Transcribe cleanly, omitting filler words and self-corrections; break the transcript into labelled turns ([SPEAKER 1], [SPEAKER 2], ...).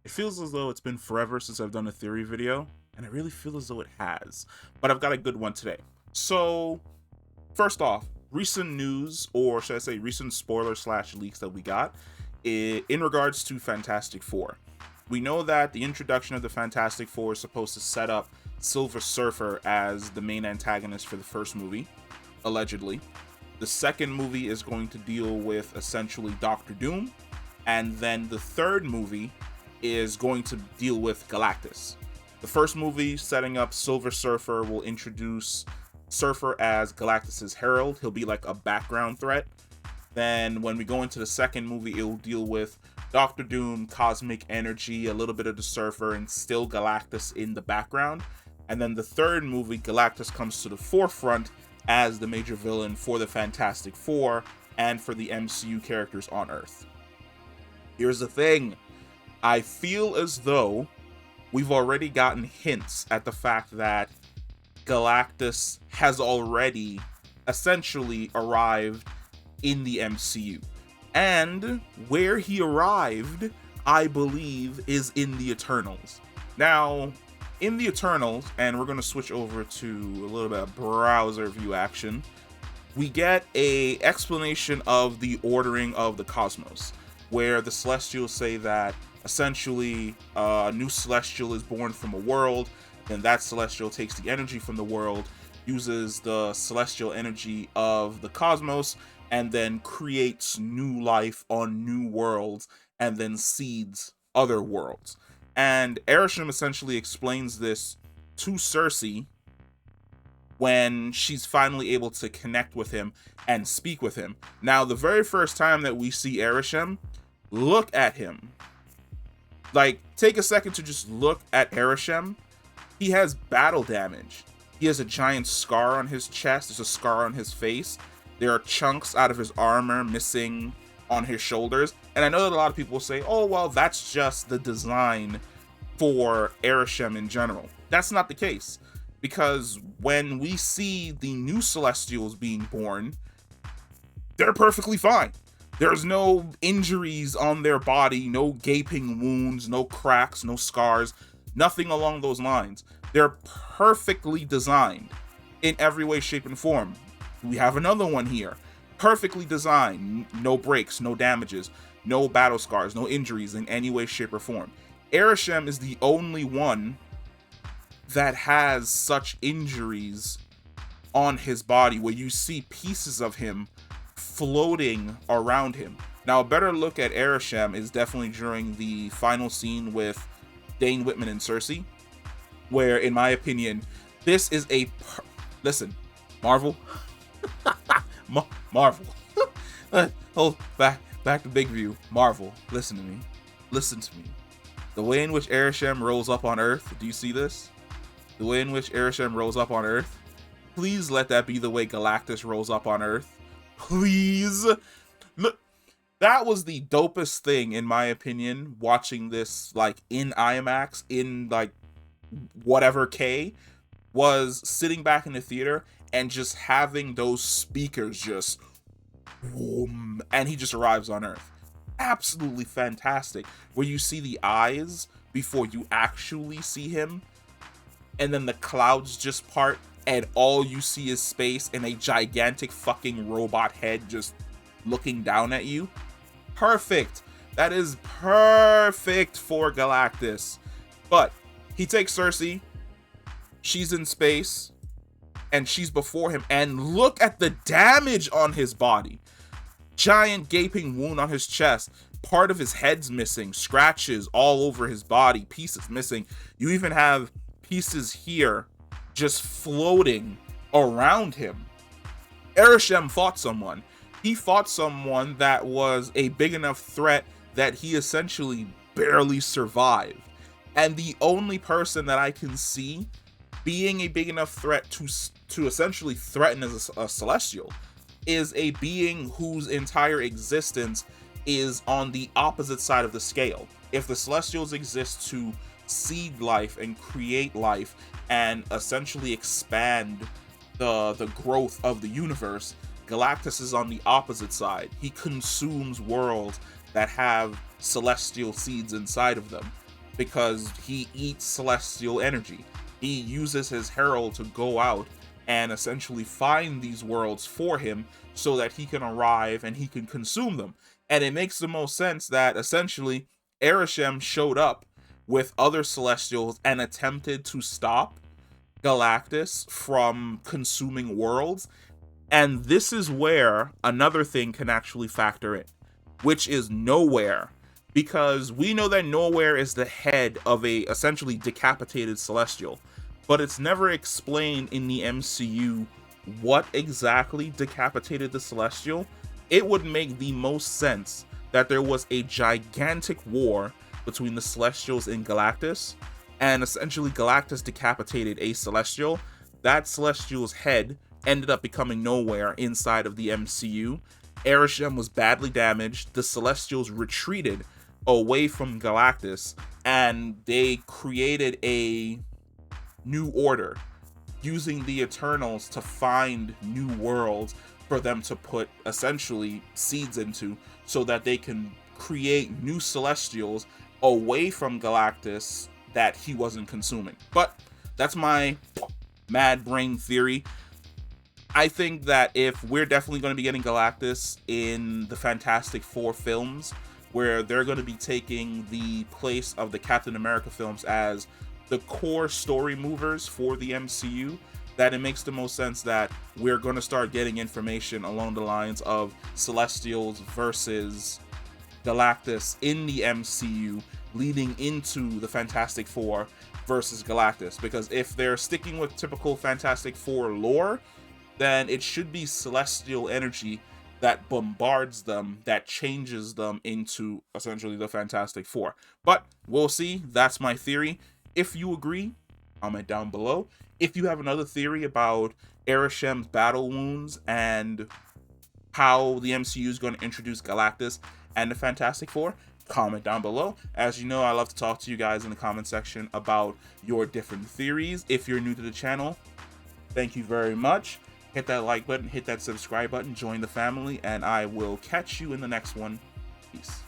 [SPEAKER 1] It feels as though it's been forever since I've done a theory video, and I really feel as though it has. But I've got a good one today. So, first off, recent news, or should I say recent spoiler slash leaks that we got in regards to Fantastic Four. We know that the introduction of the Fantastic Four is supposed to set up Silver Surfer as the main antagonist for the first movie, allegedly. The second movie is going to deal with essentially Doctor Doom, and then the third movie is going to deal with Galactus. The first movie, setting up Silver Surfer, will introduce Surfer as Galactus's herald. He'll be like a background threat. Then when we go into the second movie, it will deal with Doctor Doom, cosmic energy, a little bit of the Surfer, and still Galactus in the background. And then the third movie, Galactus comes to the forefront as the major villain for the Fantastic Four and for the MCU characters on Earth. Here's the thing. I feel as though we've already gotten hints at the fact that Galactus has already essentially arrived in the MCU. And where he arrived, I believe, is in the Eternals. Now, in the Eternals, and we're going to switch over to a little bit of browser view action, we get a explanation of the ordering of the cosmos, where the Celestials say that essentially a new Celestial is born from a world, then that Celestial takes the energy from the world, uses the celestial energy of the cosmos, and then creates new life on new worlds, and then seeds other worlds. And Arishem essentially explains this to Cersei when she's finally able to connect with him and speak with him. Now, the very first time that we see Arishem, look at him. Like, take a second to just look at Arishem. He has battle damage. He has a giant scar on his chest. There's a scar on his face. There are chunks out of his armor missing on his shoulders. And I know that a lot of people will say, oh, well, that's just the design for Arishem in general. That's not the case. Because when we see the new Celestials being born, they're perfectly fine. There's no injuries on their body, no gaping wounds, no cracks, no scars, nothing along those lines. They're perfectly designed in every way, shape, and form. We have another one here. Perfectly designed, no breaks, no damages, no battle scars, no injuries in any way, shape, or form. Arishem is the only one that has such injuries on his body where you see pieces of him floating around him. Now, a better look at Arishem is definitely during the final scene with Dane Whitman and Cersei, where, in my opinion, this is a listen, Marvel, Marvel. Hold back to big view. Marvel, listen to me. Listen to me. The way in which Arishem rolls up on Earth, do you see this? The way in which Arishem rolls up on Earth, please let that be the way Galactus rolls up on Earth. Please. Look, that was the dopest thing, in my opinion, watching this like in IMAX, in like whatever K, was sitting back in the theater and just having those speakers just whoom, and he just arrives on Earth. Absolutely fantastic. Where you see the eyes before you actually see him, and then the clouds just part, and all you see is space and a gigantic fucking robot head just looking down at you. Perfect. That is perfect for Galactus. But he takes Cersei. She's in space, and she's before him. And look at the damage on his body. Giant gaping wound on his chest. Part of his head's missing. Scratches all over his body. Pieces missing. You even have pieces here just floating around him. Arishem fought someone. He fought someone that was a big enough threat that he essentially barely survived. And the only person that I can see being a big enough threat to essentially threaten as a Celestial is a being whose entire existence is on the opposite side of the scale. If the Celestials exist to seed life and create life and essentially expand the growth of the universe, Galactus is on the opposite side. He consumes worlds that have celestial seeds inside of them. because he eats celestial energy. He uses his herald to go out and essentially find these worlds for him so that he can arrive and he can consume them. And it makes the most sense that essentially Arishem showed up with other celestials and attempted to stop Galactus from consuming worlds. And this is where another thing can actually factor in, which is Nowhere. Because we know that Nowhere is the head of a essentially decapitated celestial, but it's never explained in the MCU what exactly decapitated the celestial. It would make the most sense that there was a gigantic war between the Celestials and Galactus, and essentially Galactus decapitated a Celestial. That Celestial's head ended up becoming Nowhere inside of the MCU. Arishem was badly damaged. The Celestials retreated away from Galactus, and they created a new order using the Eternals to find new worlds for them to put essentially seeds into, so that they can create new Celestials away from Galactus that he wasn't consuming. But that's my mad brain theory. I think that if we're definitely going to be getting Galactus in the Fantastic Four films, where they're going to be taking the place of the Captain America films as the core story movers for the MCU, that it makes the most sense that we're going to start getting information along the lines of Celestials versus Galactus in the MCU leading into the Fantastic Four versus Galactus. Because if they're sticking with typical Fantastic Four lore, then it should be celestial energy that bombards them, that changes them into essentially the Fantastic Four. But we'll see. That's my theory. If you agree, comment down below. If you have another theory about Arishem's battle wounds and how the MCU is going to introduce Galactus and the Fantastic Four, comment down below. As you know, I love to talk to you guys in the comment section about your different theories. If you're new to the channel, thank you very much. Hit that like button, hit that subscribe button, join the family, and I will catch you in the next one. Peace.